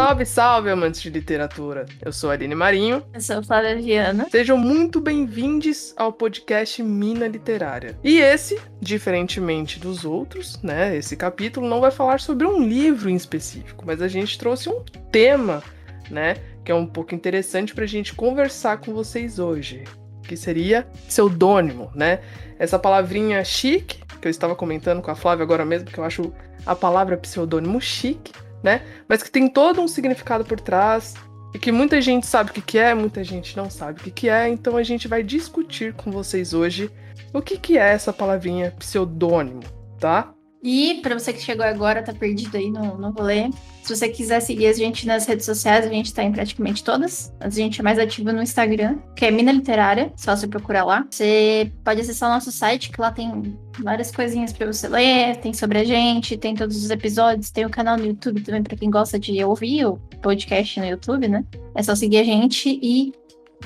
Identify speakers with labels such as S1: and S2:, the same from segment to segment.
S1: Salve, salve, amantes de literatura! Eu sou a Aline Marinho.
S2: Eu sou Flávia Viana.
S1: Sejam muito bem-vindos ao podcast Mina Literária. E esse, diferentemente dos outros, né, esse capítulo não vai falar sobre um livro em específico, mas a gente trouxe um tema, né, que é um pouco interessante pra gente conversar com vocês hoje, que seria pseudônimo, né? Essa palavrinha chique, que eu estava comentando com a Flávia agora mesmo, que eu acho a palavra pseudônimo chique, né? Mas que tem todo um significado por trás e que muita gente sabe o que é, muita gente não sabe o que é, então a gente vai discutir com vocês hoje o que é essa palavrinha pseudônimo, tá?
S2: E para você que chegou agora, tá perdido aí no rolê, se você quiser seguir a gente nas redes sociais, a gente tá em praticamente todas. A gente é mais ativa no Instagram, que é Mina Literária, só você procurar lá. Você pode acessar o nosso site, que lá tem várias coisinhas para você ler, tem sobre a gente, tem todos os episódios, tem o canal no YouTube também para quem gosta de ouvir o podcast no YouTube, né? É só seguir a gente e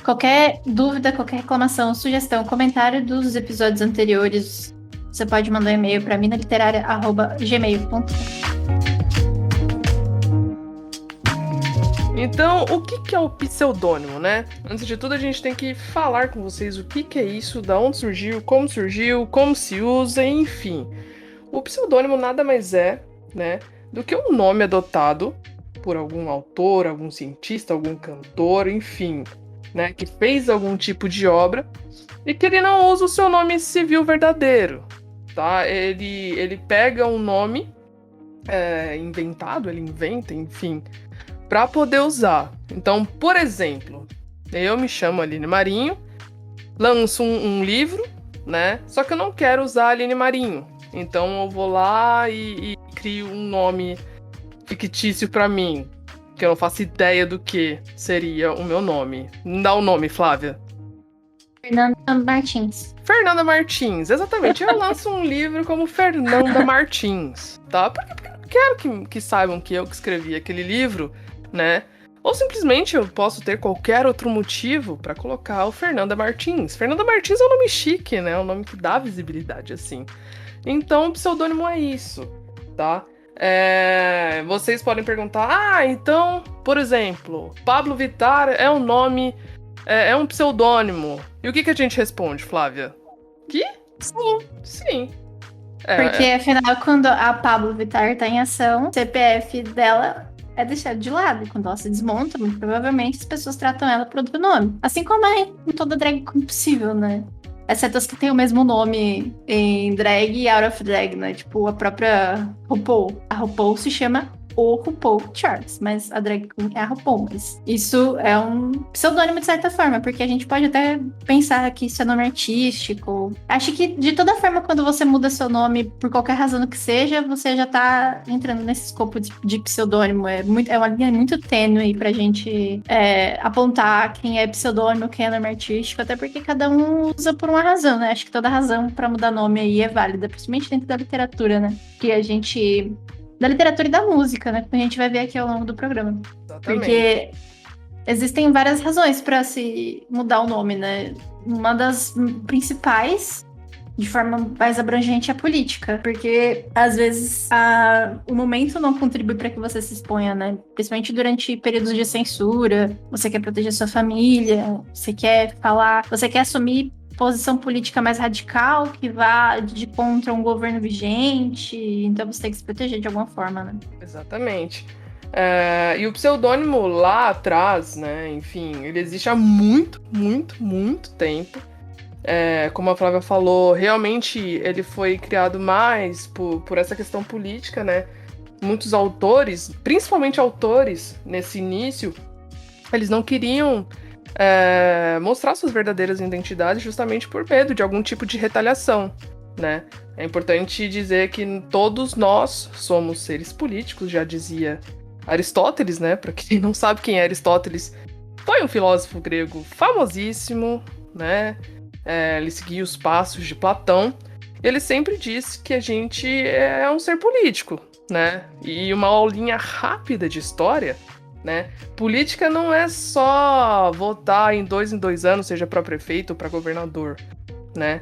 S2: qualquer dúvida, qualquer reclamação, sugestão, comentário dos episódios anteriores, você pode mandar um e-mail para minaliteraria@gmail.com.
S1: Então, o que é o pseudônimo, né? Antes de tudo, a gente tem que falar com vocês o que é isso, da onde surgiu, como se usa, enfim. O pseudônimo nada mais é, né, do que um nome adotado por algum autor, algum cientista, algum cantor, enfim, né, que fez algum tipo de obra e que ele não usa o seu nome civil verdadeiro, tá? Ele pega um nome inventado, ele inventa, enfim, para poder usar. Então, por exemplo, eu me chamo Aline Marinho, lanço um livro, né? Só que eu não quero usar Aline Marinho. Então eu vou lá e crio um nome fictício para mim, que eu não faço ideia do que seria o meu nome. Não dá o nome, Flávia.
S2: Fernanda Martins.
S1: Fernanda Martins, exatamente. Eu lanço um livro como Fernanda Martins, tá? Porque eu não quero que saibam que eu que escrevi aquele livro, né? Ou simplesmente eu posso ter qualquer outro motivo para colocar o Fernanda Martins. Fernanda Martins é um nome chique, né? É um nome que dá visibilidade, assim. Então, o pseudônimo é isso, tá? Vocês podem perguntar, então, por exemplo, Pablo Vittar é um nome, é um pseudônimo. E o que a gente responde, Flávia? Que?
S2: Sim.
S1: Sim.
S2: Porque, afinal, quando a Pablo Vittar tá em ação, o CPF dela é deixado de lado. E quando ela se desmonta, muito provavelmente as pessoas tratam ela por outro nome. Assim como é em toda drag possível, né? Exceto as que têm o mesmo nome em drag e out of drag, né? Tipo, a própria RuPaul. A RuPaul se chama o RuPaul Charles, mas a drag queen é a RuPaul. Mas isso é um pseudônimo de certa forma, porque a gente pode até pensar que isso é nome artístico. Acho que, de toda forma, quando você muda seu nome por qualquer razão que seja, você já tá entrando nesse escopo de pseudônimo. É uma linha muito tênue pra gente apontar quem é pseudônimo, quem é nome artístico, até porque cada um usa por uma razão, né? Acho que toda razão pra mudar nome aí é válida, principalmente dentro da literatura, né? Que a gente... Da literatura e da música, né? Que a gente vai ver aqui ao longo do programa.
S1: Exatamente.
S2: Porque existem várias razões para se mudar o nome, né? Uma das principais, de forma mais abrangente, é a política. Porque, às vezes, o momento não contribui para que você se exponha, né? Principalmente durante períodos de censura. Você quer proteger sua família, você quer falar, você quer assumir posição política mais radical, que vá de contra um governo vigente, então você tem que se proteger de alguma forma, né?
S1: Exatamente. E o pseudônimo lá atrás, né, enfim, ele existe há muito, muito, muito tempo. Como a Flávia falou, realmente ele foi criado mais por essa questão política, né? Muitos autores, principalmente autores nesse início, eles não queriam mostrar suas verdadeiras identidades justamente por medo de algum tipo de retaliação, né? É importante dizer que todos nós somos seres políticos, já dizia Aristóteles, né? Para quem não sabe quem é Aristóteles, foi um filósofo grego famosíssimo, né? Ele seguia os passos de Platão. Ele sempre disse que a gente é um ser político, né? E uma aulinha rápida de história, né? Política não é só votar em 2 anos, seja para prefeito ou para governador, né?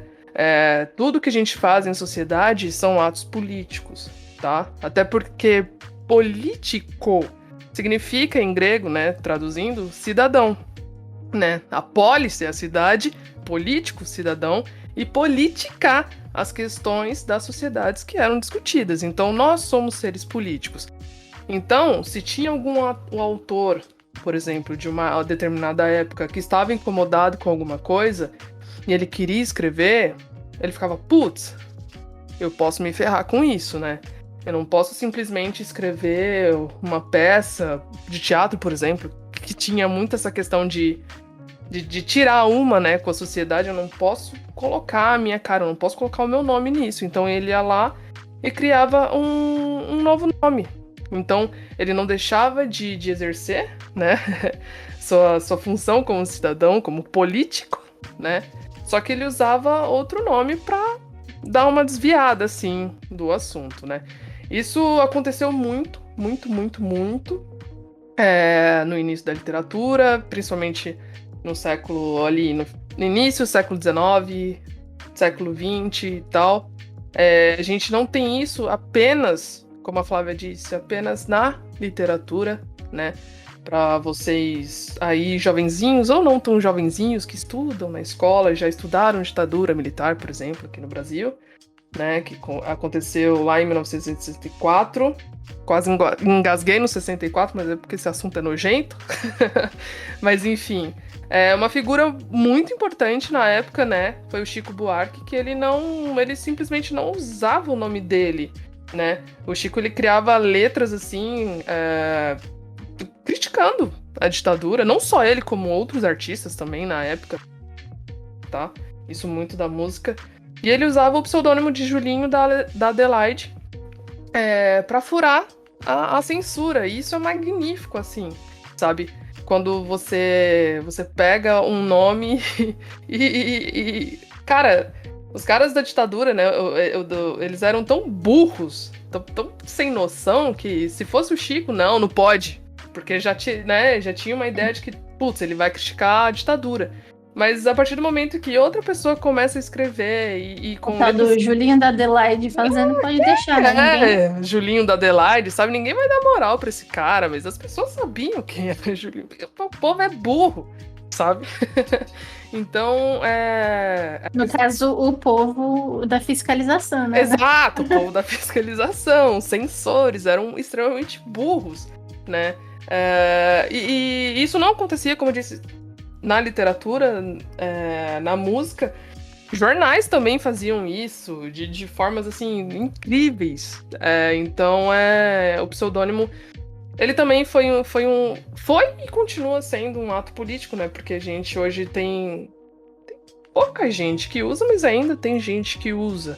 S1: Tudo que a gente faz em sociedade são atos políticos, tá? Até porque político significa em grego, né, traduzindo, cidadão, né? A polis é a cidade, político, cidadão, e politica, as questões das sociedades que eram discutidas. Então, nós somos seres políticos. Então, se tinha algum autor, por exemplo, de uma determinada época, que estava incomodado com alguma coisa, e ele queria escrever, ele ficava, putz, eu posso me ferrar com isso, né? Eu não posso simplesmente escrever uma peça de teatro, por exemplo, que tinha muito essa questão de tirar uma, né, com a sociedade. Eu não posso colocar a minha cara, eu não posso colocar o meu nome nisso. Então ele ia lá e criava um novo nome. Então ele não deixava de exercer, né, sua função como cidadão, como político, né? Só que ele usava outro nome para dar uma desviada, assim, do assunto, né? Isso aconteceu muito no início da literatura, principalmente no século ali, no início do século XIX, século XX e tal. A gente não tem isso apenas, como a Flávia disse, apenas na literatura, né? Para vocês aí, jovenzinhos ou não tão jovenzinhos, que estudam na escola, já estudaram ditadura militar, por exemplo, aqui no Brasil, né? Que aconteceu lá em 1964. Quase engasguei no 64, mas é porque esse assunto é nojento. Mas enfim, é uma figura muito importante na época, né? Foi o Chico Buarque, que ele simplesmente não usava o nome dele, né? O Chico, ele criava letras assim, criticando a ditadura, não só ele, como outros artistas também na época, tá? Isso muito da música. E ele usava o pseudônimo de Julinho da Adelaide pra furar a censura. E isso é magnífico, assim, sabe? Quando você pega um nome e cara, os caras da ditadura, né, eles eram tão burros, tão sem noção, que se fosse o Chico, não pode. Porque já tinha uma ideia de que, putz, ele vai criticar a ditadura. Mas a partir do momento que outra pessoa começa a escrever e com...
S2: Tá do Julinho da Adelaide fazendo, pode deixar, né?
S1: Julinho da Adelaide, sabe? Ninguém vai dar moral pra esse cara, mas as pessoas sabiam quem era Julinho. O povo é burro, sabe? Então,
S2: No caso, o povo da fiscalização, né?
S1: Exato, o povo da fiscalização, censores, eram extremamente burros, né? E isso não acontecia, como eu disse, na literatura, na música. Jornais também faziam isso de formas, assim, incríveis. Então, o pseudônimo, ele também foi e continua sendo um ato político, né? Porque a gente hoje tem pouca gente que usa, mas ainda tem gente que usa,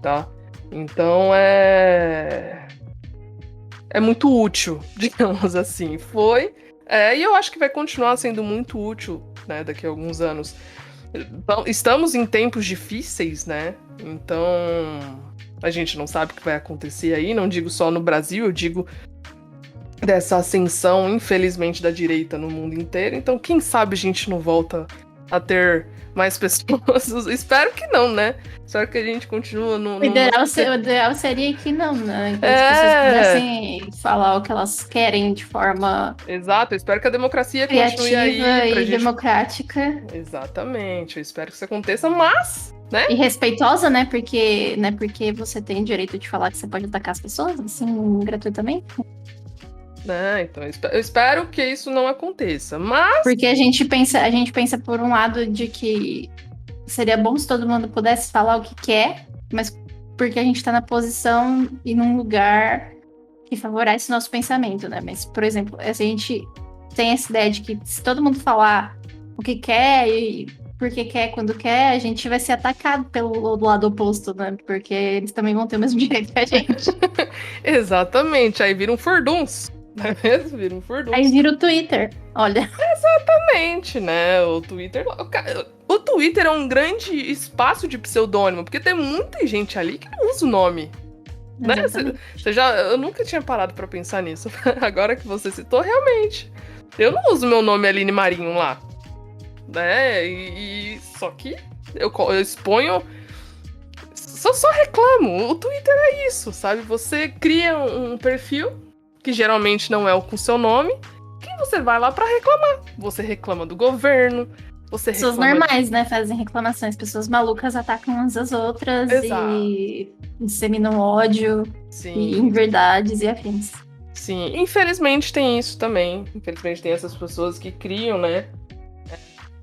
S1: tá? Então, é muito útil, digamos assim. E eu acho que vai continuar sendo muito útil, né, daqui a alguns anos. Então, estamos em tempos difíceis, né? Então, a gente não sabe o que vai acontecer aí. Não digo só no Brasil, eu digo dessa ascensão, infelizmente, da direita no mundo inteiro. Então, quem sabe a gente não volta a ter mais pessoas. Espero que não, né? Espero que a gente continue no...
S2: O ideal seria que não, né? Que as pessoas pudessem falar o que elas querem de forma...
S1: Exato, eu espero que a democracia
S2: criativa
S1: continue aí.
S2: E democrática.
S1: Exatamente, eu espero que isso aconteça, mas... né?
S2: E respeitosa, né? Porque você tem direito de falar que você pode atacar as pessoas, assim, gratuitamente.
S1: Então, eu espero que isso não aconteça, mas...
S2: Porque a gente pensa por um lado de que seria bom se todo mundo pudesse falar o que quer, mas porque a gente tá na posição e num lugar que favorece o nosso pensamento, né? Mas, por exemplo, a gente tem essa ideia de que se todo mundo falar o que quer e porque quer, quando quer, a gente vai ser atacado pelo lado oposto, né? Porque eles também vão ter o mesmo direito que a gente.
S1: Exatamente, aí vira um furduns. Não é mesmo? Vira um furduns.
S2: Aí vira o Twitter, olha.
S1: Exatamente, né? O Twitter é um grande espaço de pseudônimo, porque tem muita gente ali que não usa o nome. Né? Eu nunca tinha parado pra pensar nisso. Agora que você citou, realmente. Eu não uso meu nome Aline Marinho lá. Né? Só que eu exponho... Só reclamo. O Twitter é isso, sabe? Você cria um perfil... que geralmente não é com seu nome, que você vai lá pra reclamar. Você reclama do governo, você
S2: Pessoas
S1: reclama...
S2: normais, né, fazem reclamações. Pessoas malucas atacam umas às outras.
S1: Exato.
S2: E disseminam ódio
S1: Sim.
S2: e inverdades e afins.
S1: Sim, infelizmente tem isso também. Infelizmente tem essas pessoas que criam, né,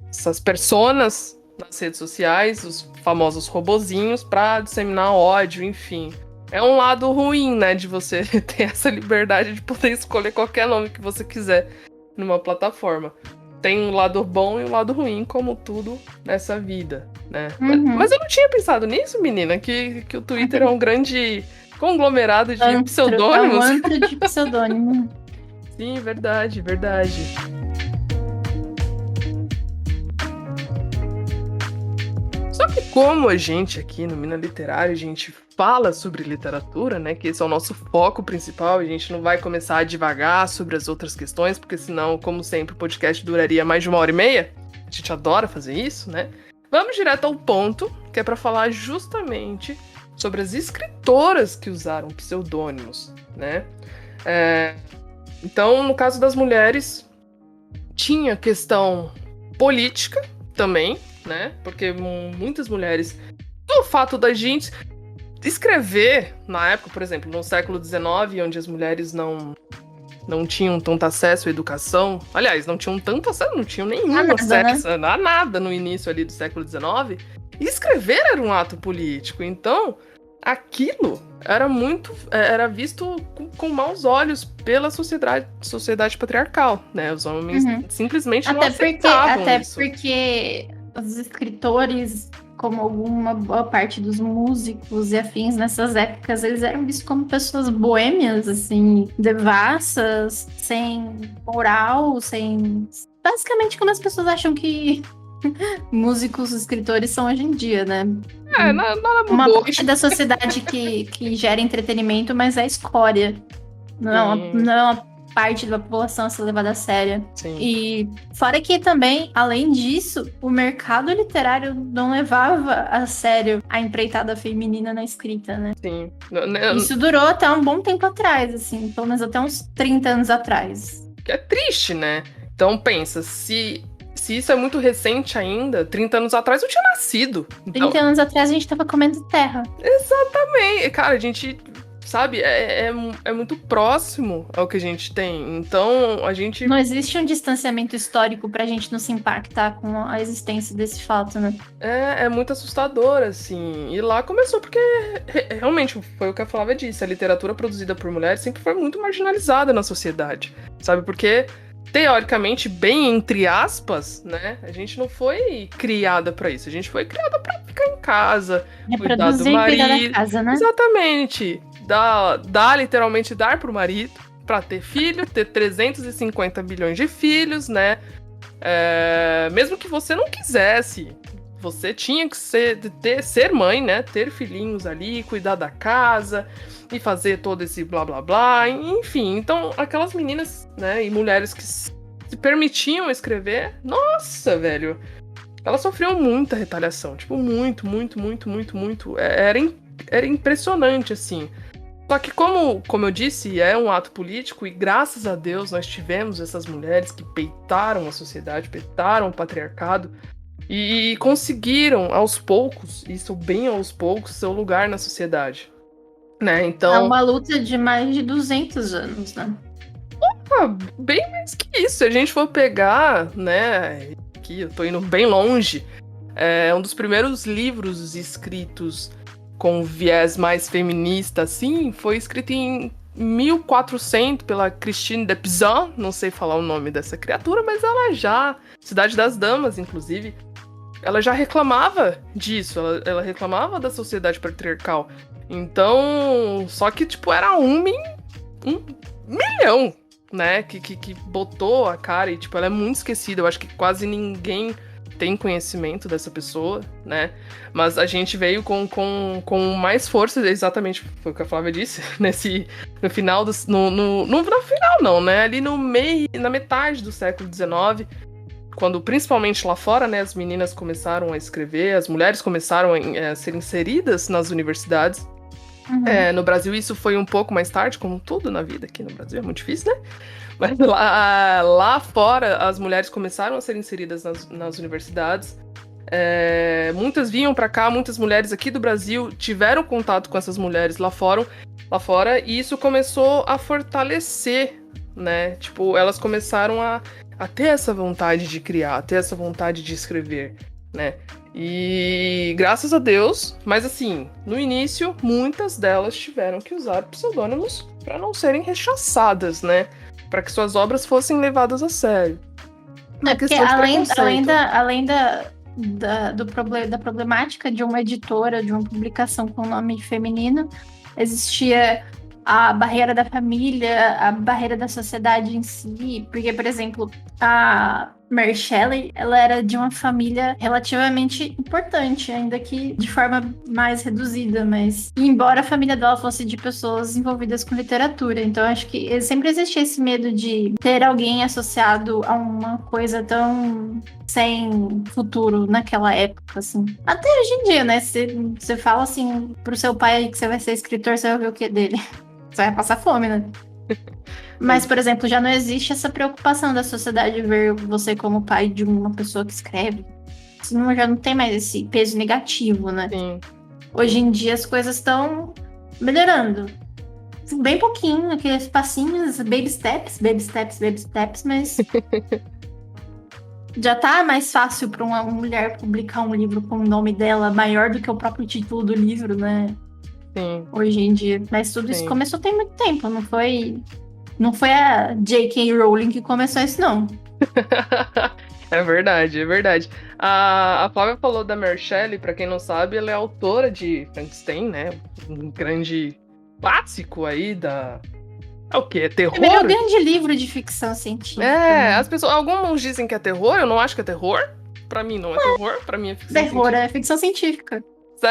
S1: essas personas nas redes sociais, os famosos robozinhos, pra disseminar ódio, enfim. É um lado ruim, né, de você ter essa liberdade de poder escolher qualquer nome que você quiser numa plataforma. Tem um lado bom e um lado ruim, como tudo nessa vida, né?
S2: Uhum.
S1: Mas eu não tinha pensado nisso, menina, que o Twitter é um grande conglomerado de pseudônimos.
S2: É um antro de pseudônimo.
S1: Sim, verdade, verdade. Só que como a gente aqui no Mina Literária, a gente fala sobre literatura, né? Que esse é o nosso foco principal, a gente não vai começar a divagar sobre as outras questões, porque senão, como sempre, o podcast duraria mais de 1h30. A gente adora fazer isso, né? Vamos direto ao ponto, que é para falar justamente sobre as escritoras que usaram pseudônimos, né? Então, no caso das mulheres, tinha questão política também, né? Porque muitas mulheres... O fato da gente escrever, na época, por exemplo, no século XIX, onde as mulheres não tinham tanto acesso à educação... Aliás, não tinham tanto acesso, não tinham nenhum acesso a nada no início ali do século XIX. E escrever era um ato político. Então, aquilo era visto com maus olhos pela sociedade patriarcal, né? Os homens simplesmente não aceitavam isso.
S2: Até porque os escritores, como alguma boa parte dos músicos e afins nessas épocas, eles eram vistos como pessoas boêmias, assim, devassas, sem moral, sem... Basicamente como as pessoas acham que músicos, escritores são hoje em dia, né?
S1: Nada mudou.
S2: Uma parte da sociedade que gera entretenimento, mas é escória. Não é uma parte da população a ser levada a sério.
S1: Sim.
S2: E fora que também, além disso, o mercado literário não levava a sério a empreitada feminina na escrita, né?
S1: Sim.
S2: Isso durou até um bom tempo atrás, assim, pelo menos até uns 30 anos atrás.
S1: Que é triste, né? Então pensa, se isso é muito recente ainda, 30 anos atrás eu tinha nascido.
S2: 30 anos atrás a gente tava comendo terra.
S1: Exatamente. Cara, a gente, sabe, é muito próximo ao que a gente tem. Então, a gente...
S2: Não existe um distanciamento histórico pra gente não se impactar com a existência desse fato, né?
S1: É muito assustador, assim. E lá começou porque, realmente, foi o que a Flávia disse, a literatura produzida por mulheres sempre foi muito marginalizada na sociedade, sabe? Porque... teoricamente, bem entre aspas, né? A gente não foi criada pra isso. A gente foi criada pra ficar em casa, cuidar do marido.
S2: Cuidar da casa, né?
S1: Exatamente. Literalmente dar pro marido, pra ter filho, ter 350 bilhões de filhos, né? Mesmo que você não quisesse, você tinha que ser mãe, né? Ter filhinhos ali, cuidar da casa e fazer todo esse blá blá blá, enfim. Então, aquelas meninas, né, e mulheres que se permitiam escrever, nossa, velho, elas sofriam muita retaliação, tipo, muito. Era impressionante, assim. Só que como eu disse, é um ato político e graças a Deus nós tivemos essas mulheres que peitaram a sociedade, peitaram o patriarcado e conseguiram aos poucos, isso bem aos poucos, seu lugar na sociedade. Né? Então,
S2: é uma luta de mais de 200 anos, né?
S1: Bem mais que isso. Se a gente for pegar, né? Aqui eu tô indo bem longe. Um dos primeiros livros escritos com viés mais feminista, assim, foi escrito em 1400 pela Christine de Pizan. Não sei falar o nome dessa criatura, mas ela já... Cidade das Damas, inclusive. Ela já reclamava disso. Ela reclamava da sociedade patriarcal. Então, só que, tipo, era um milhão, né, que botou a cara e, tipo, ela é muito esquecida. Eu acho que quase ninguém tem conhecimento dessa pessoa, né, mas a gente veio com mais força, exatamente, foi o que a Flávia disse, no final, no final não, né, ali no meio, na metade do século XIX, quando, principalmente lá fora, né, as meninas começaram a escrever, as mulheres começaram a ser inseridas nas universidades.
S2: Uhum.
S1: No Brasil isso foi um pouco mais tarde, como tudo na vida aqui no Brasil, é muito difícil, né? Mas lá fora, as mulheres começaram a ser inseridas nas universidades. Muitas vinham para cá, muitas mulheres aqui do Brasil tiveram contato com essas mulheres lá fora, e isso começou a fortalecer, né? Tipo, elas começaram a ter essa vontade de criar, a ter essa vontade de escrever, né? E graças a Deus, mas assim, no início, muitas delas tiveram que usar pseudônimos para não serem rechaçadas, né? Para que suas obras fossem levadas a sério. Uma
S2: Porque
S1: questão de preconceito.
S2: além da problemática de uma editora, de uma publicação com nome feminino, existia a barreira da família, a barreira da sociedade em si. Porque, por exemplo, a Mary Shelley, ela era de uma família relativamente importante, ainda que de forma mais reduzida, mas e embora a família dela fosse de pessoas envolvidas com literatura, então acho que sempre existia esse medo de ter alguém associado a uma coisa tão sem futuro naquela época, assim. Até hoje em dia, né? Você fala assim pro seu pai que você vai ser escritor, você vai ver o que dele? Você vai passar fome, né? Mas, por exemplo, já não existe essa preocupação da sociedade ver você como pai de uma pessoa que escreve. Senão já não tem mais esse peso negativo, né?
S1: Sim.
S2: Hoje em dia as coisas estão melhorando. Bem pouquinho, aqueles passinhos, baby steps, mas já tá mais fácil para uma mulher publicar um livro com o nome dela maior do que o próprio título do livro, né?
S1: Sim.
S2: Hoje em dia. Mas tudo isso
S1: Sim.
S2: começou tem muito tempo, não foi a J.K. Rowling que começou isso, não.
S1: É verdade, é verdade. A Flávia falou da Mary Shelley, pra quem não sabe, ela é autora de Frankenstein, né? Um grande clássico aí da... É o quê? É terror?
S2: É um grande livro de ficção científica.
S1: As pessoas... Alguns dizem que é terror, eu não acho que é terror. Pra mim não é terror, pra mim é ficção
S2: Terror
S1: científica.
S2: é ficção científica.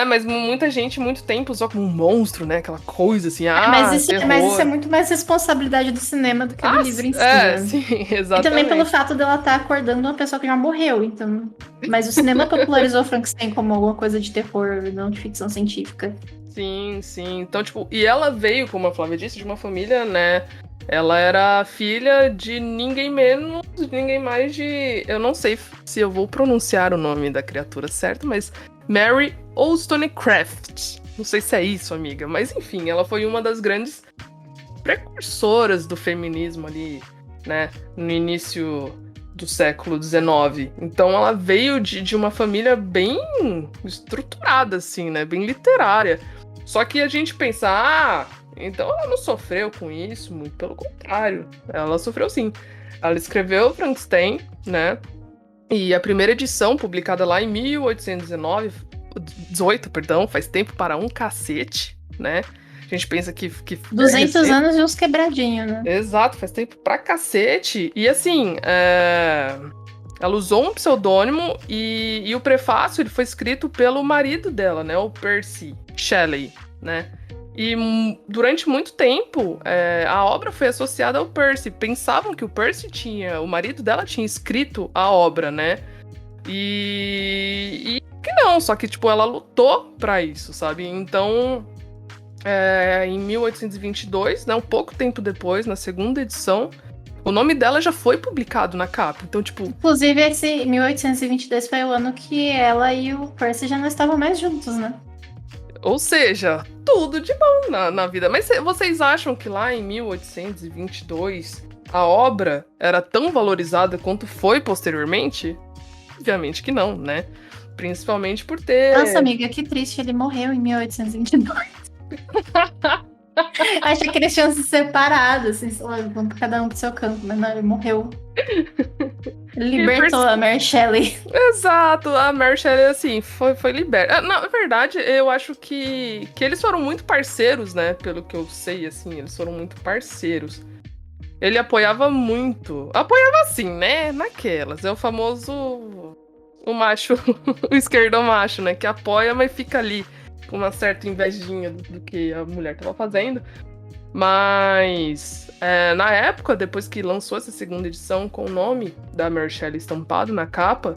S1: Mas muita gente, muito tempo, usou como um monstro, né? Aquela coisa assim,
S2: Mas
S1: terror.
S2: isso é muito mais responsabilidade do cinema do que do livro em si, né?
S1: Sim, exatamente.
S2: E também pelo fato dela estar acordando uma pessoa que já morreu, então... Mas o cinema popularizou Frankenstein como alguma coisa de terror, não de ficção científica.
S1: Sim, sim. Então, tipo, e ela veio, como a Flávia disse, de uma família, né? Ela era filha de ninguém menos, ninguém mais de... Eu não sei se eu vou pronunciar o nome da criatura certo, mas Mary Wollstonecraft. Não sei se é isso, amiga. Mas, enfim, ela foi uma das grandes precursoras do feminismo ali, né? No início do século XIX. Então, ela veio de uma família bem estruturada, assim, né? Bem literária. Só que a gente pensa, então ela não sofreu com isso, muito pelo contrário. Ela sofreu sim. Ela escreveu Frankenstein, né? E a primeira edição, publicada lá em 1818, perdão, faz tempo para um cacete, né? A gente pensa que
S2: 200 anos e uns quebradinhos, né?
S1: Exato, faz tempo pra cacete. E assim, ela usou um pseudônimo e o prefácio ele foi escrito pelo marido dela, né? O Percy Shelley, né? E durante muito tempo, a obra foi associada ao Percy. Pensavam que o marido dela tinha escrito a obra, né? E que não, só que, tipo, ela lutou pra isso, sabe? Então, em 1822, né? Um pouco tempo depois, na segunda edição, o nome dela já foi publicado na capa. Então, tipo...
S2: Inclusive, esse 1822 foi o ano que ela e o Percy já não estavam mais juntos, né?
S1: Ou seja, tudo de bom na vida. Mas vocês acham que lá em 1822 a obra era tão valorizada quanto foi posteriormente? Obviamente que não, né? Principalmente por ter...
S2: Nossa, amiga, que triste. Ele morreu em 1822. Achei que eles tinham se separado, assim, vamos cada um pro seu canto, mas não, ele morreu. Ele libertou a Mary Shelley.
S1: Exato, a Mary Shelley, assim, foi liberta. Na verdade, eu acho que eles foram muito parceiros, né? Pelo que eu sei, assim, eles foram muito parceiros. Ele apoiava muito. Apoiava assim, né? Naquelas. É o famoso... O macho, o esquerdomacho, né? Que apoia, mas fica ali com uma certa invejinha do que a mulher tava fazendo. Mas, na época, depois que lançou essa segunda edição com o nome da Mary Shelley estampado na capa,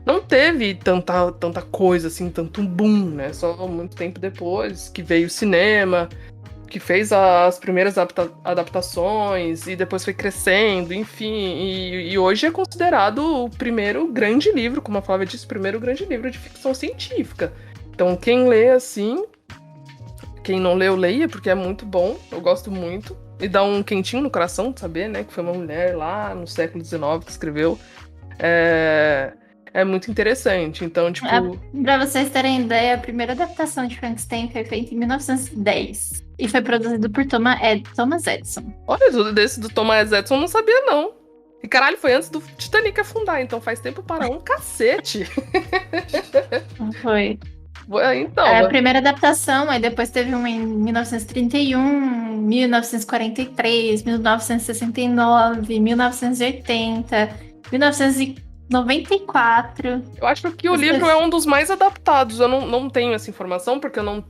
S1: não teve tanta coisa, assim, tanto um boom, né? Só muito tempo depois que veio o cinema, que fez as primeiras adaptações e depois foi crescendo, enfim. E hoje é considerado o primeiro grande livro, como a Flávia disse, o primeiro grande livro de ficção científica. Então, quem lê assim, quem não leu, leia, porque é muito bom, eu gosto muito. E dá um quentinho no coração de saber, né, que foi uma mulher lá no século XIX que escreveu. É muito interessante. Então, tipo...
S2: Pra vocês terem ideia, a primeira adaptação de Frankenstein foi feita em 1910. E foi produzido por Thomas Edison.
S1: Olha, tudo desse do Thomas Edison eu não sabia, não. E caralho, foi antes do Titanic afundar, então faz tempo para um cacete.
S2: Foi.
S1: Então,
S2: a primeira adaptação, aí depois teve uma em 1931, 1943, 1969, 1980, 1994.
S1: Eu acho que o livro é um dos mais adaptados. Eu não tenho essa informação, porque eu não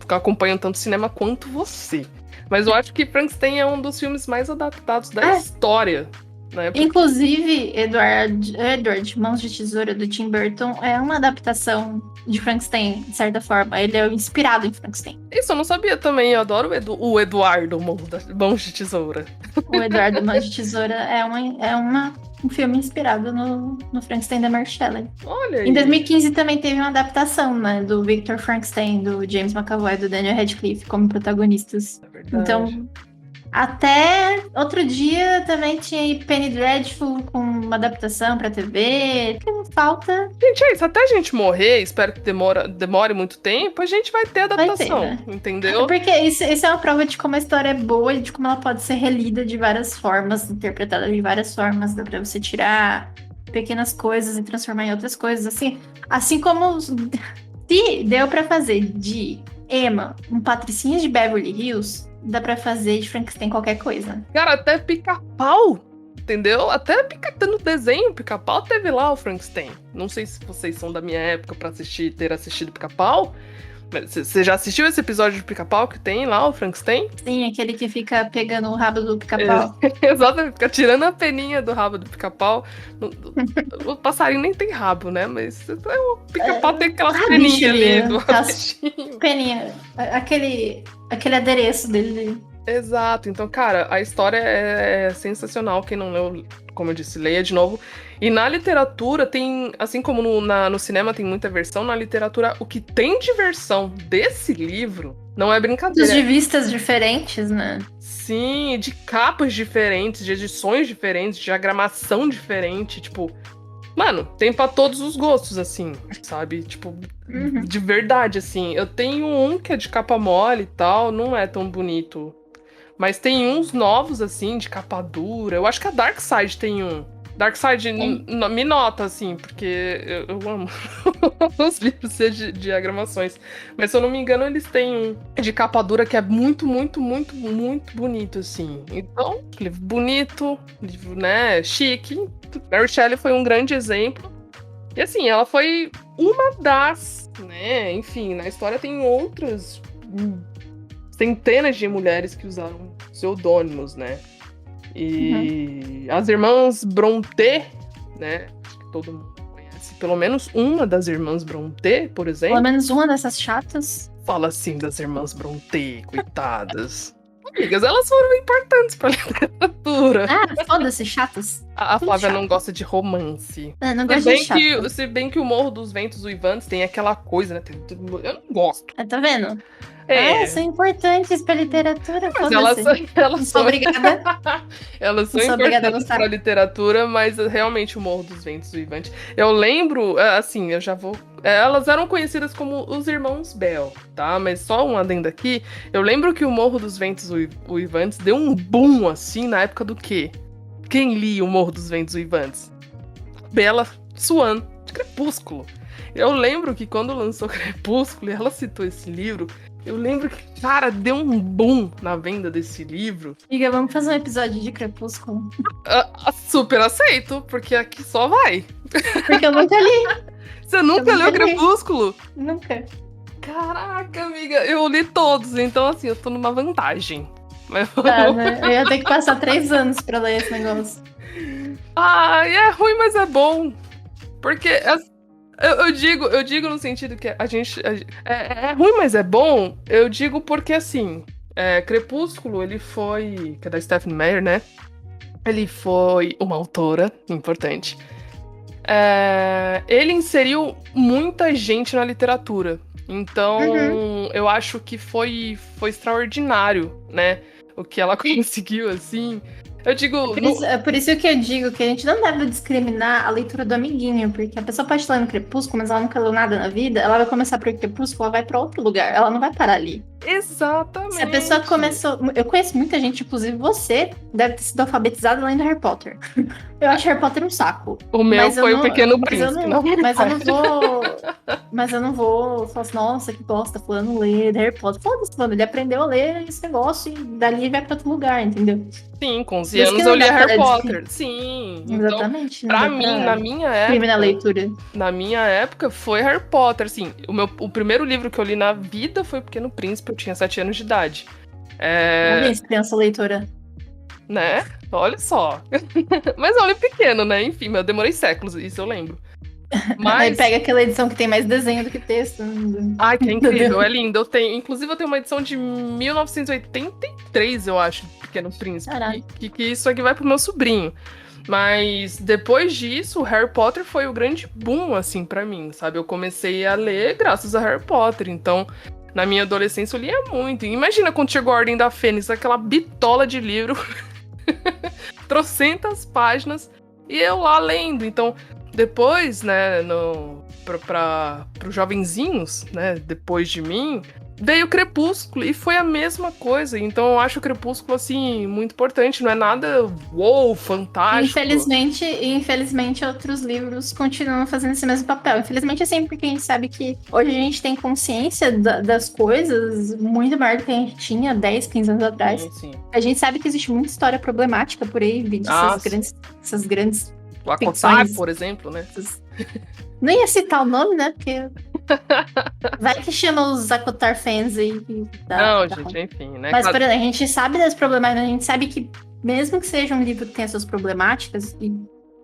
S1: acompanho tanto cinema quanto você. Mas eu acho que Frankenstein é um dos filmes mais adaptados da história. Né? Porque...
S2: Inclusive, Edward, Mãos de Tesoura, do Tim Burton, é uma adaptação de Frankenstein, de certa forma. Ele é inspirado em Frankenstein.
S1: Isso eu não sabia também. Eu adoro o Eduardo Mãos de Tesoura.
S2: O Eduardo Mãos de Tesoura é um filme inspirado no Frankenstein da Mary Shelley.
S1: Olha aí.
S2: Em 2015 também teve uma adaptação, né, do Victor Frankenstein, do James McAvoy e do Daniel Radcliffe como protagonistas.
S1: É verdade.
S2: Então, até outro dia também tinha aí Penny Dreadful com uma adaptação pra TV. Que não falta.
S1: Gente, é isso. Até a gente morrer, espero que demore muito tempo, a gente vai ter adaptação.
S2: Vai ter, né?
S1: Entendeu?
S2: Porque isso é uma prova de como a história é boa e de como ela pode ser relida de várias formas, interpretada de várias formas. Dá pra você tirar pequenas coisas e transformar em outras coisas. Assim como se deu pra fazer de Emma um Patricinhas de Beverly Hills, dá pra fazer de Frankenstein qualquer coisa.
S1: Cara, até Pica-Pau, entendeu? Até no desenho Pica-Pau teve lá o Frankenstein. Não sei se vocês são da minha época pra ter assistido Pica-Pau. Você já assistiu esse episódio de Pica-Pau que tem lá o Frankenstein?
S2: Sim, aquele que fica pegando o rabo do Pica-Pau.
S1: Exatamente, fica tirando a peninha do rabo do Pica-Pau. O passarinho nem tem rabo, né? Mas o Pica-Pau tem aquelas peninhas ali do rabichinho.
S2: Peninha, aquele adereço dele.
S1: Exato, então, cara, a história é sensacional. Quem não leu, como eu disse, leia de novo. E na literatura tem, assim como no cinema tem muita versão, na literatura o que tem de versão desse livro não é brincadeira.
S2: De vistas diferentes, né?
S1: Sim, de capas diferentes, de edições diferentes, de diagramação diferente, tipo... Mano, tem pra todos os gostos, assim, sabe? Tipo, de verdade, assim. Eu tenho um que é de capa mole e tal, não é tão bonito. Mas tem uns novos, assim, de capa dura. Eu acho que a Darkside tem um. Darkside me nota, assim, porque eu amo os livros de diagramações. Mas se eu não me engano, eles têm um de capa dura que é muito, muito, muito, muito bonito, assim. Então, livro bonito, livro, né, chique. Mary Shelley foi um grande exemplo. E assim, ela foi uma das, né, enfim, na história tem outras centenas de mulheres que usaram pseudônimos, né? E as irmãs Brontë, né? Acho que todo mundo conhece pelo menos uma das irmãs Brontë, por exemplo.
S2: Pelo menos uma dessas chatas.
S1: Fala assim das irmãs Brontë, coitadas. Amigas, elas foram importantes pra literatura.
S2: Ah, foda-se, chatas.
S1: A Flávia não gosta de romance.
S2: Não gosto de chato.
S1: Se bem que o Morro dos Ventos Uivantes tem aquela coisa, né? Eu não gosto.
S2: Tá vendo? São importantes pra literatura,
S1: mas
S2: foda-se.
S1: Elas
S2: não sou obrigada.
S1: Elas são importantes pra literatura, mas realmente o Morro dos Ventos Uivantes. Eu lembro, assim, eu já vou... Elas eram conhecidas como os Irmãos Bell, tá? Mas só um adendo aqui. Eu lembro que o Morro dos Ventos Uivantes deu um boom, assim, na época do quê? Quem lia o Morro dos Ventos Uivantes? Bella Swan, de Crepúsculo. Eu lembro que quando lançou Crepúsculo e ela citou esse livro, eu lembro que, cara, deu um boom na venda desse livro.
S2: Amiga, vamos fazer um episódio de Crepúsculo.
S1: Super aceito, porque aqui só vai.
S2: Porque eu nunca li.
S1: Você nunca leu Crepúsculo?
S2: Nunca.
S1: Caraca, amiga, eu li todos, então assim, eu tô numa vantagem. Mas...
S2: Tá, né? Eu ia ter que passar 3 anos pra ler esse negócio.
S1: É ruim, mas é bom. Porque eu digo no sentido que é ruim, mas é bom. Eu digo porque, assim, Crepúsculo, ele foi... Que é da Stephenie Meyer, né? Ele foi uma autora importante. Ele inseriu muita gente na literatura. Então, eu acho que foi extraordinário, né? O que ela conseguiu, assim. Eu digo...
S2: Por isso que eu digo que a gente não deve discriminar a leitura do amiguinho, porque a pessoa pode estar lendo Crepúsculo, mas ela nunca leu nada na vida, ela vai começar por Crepúsculo, ela vai pra outro lugar, ela não vai parar ali.
S1: Exatamente.
S2: Se a pessoa começou... Eu conheço muita gente, inclusive você, deve ter sido alfabetizada lendo Harry Potter. Eu acho Harry Potter um saco.
S1: O meu foi o Pequeno Príncipe.
S2: Mas eu não vou falar assim, nossa, que bosta, fulano lê Harry Potter. Foda-se, mano, ele aprendeu a ler esse negócio e dali vai pra outro lugar, entendeu?
S1: Sim, com 11 anos eu li Harry Potter. Sim.
S2: Exatamente.
S1: Então, pra mim, na minha época...
S2: na leitura.
S1: Na minha época, foi Harry Potter, assim. O primeiro livro que eu li na vida foi o Pequeno Príncipe, eu tinha 7 anos de idade.
S2: Criança leitora.
S1: Né? Olha só. Mas eu li pequeno, né? Enfim, eu demorei séculos, isso eu lembro. Mas...
S2: Aí pega aquela edição que tem mais desenho do que texto.
S1: Ai, que é incrível, é lindo. Inclusive, eu tenho uma edição de 1983, eu acho, Pequeno Príncipe. Que isso aqui vai pro meu sobrinho. Mas depois disso, Harry Potter foi o grande boom, assim, pra mim, sabe? Eu comecei a ler graças a Harry Potter, então... Na minha adolescência eu lia muito. Imagina quando chegou a Ordem da Fênix, aquela bitola de livro. Trocentas páginas. E eu lá lendo. Então, depois, né, pros jovenzinhos, né, depois de mim, veio o Crepúsculo. E foi a mesma coisa. Então, eu acho o Crepúsculo, assim, muito importante. Não é nada, fantástico.
S2: Infelizmente, outros livros continuam fazendo esse mesmo papel. Infelizmente, assim, porque a gente sabe que hoje a gente tem consciência das coisas muito maior do que a gente tinha 10, 15 anos atrás.
S1: Sim.
S2: A gente sabe que existe muita história problemática por aí, essas grandes
S1: o Akotar, por exemplo, né?
S2: Não ia citar o nome, né? Porque vai que chama os Akotar fans aí.
S1: Gente, enfim, né?
S2: Mas, por exemplo, a gente sabe das problemáticas, a gente sabe que mesmo que seja um livro que tenha suas problemáticas, e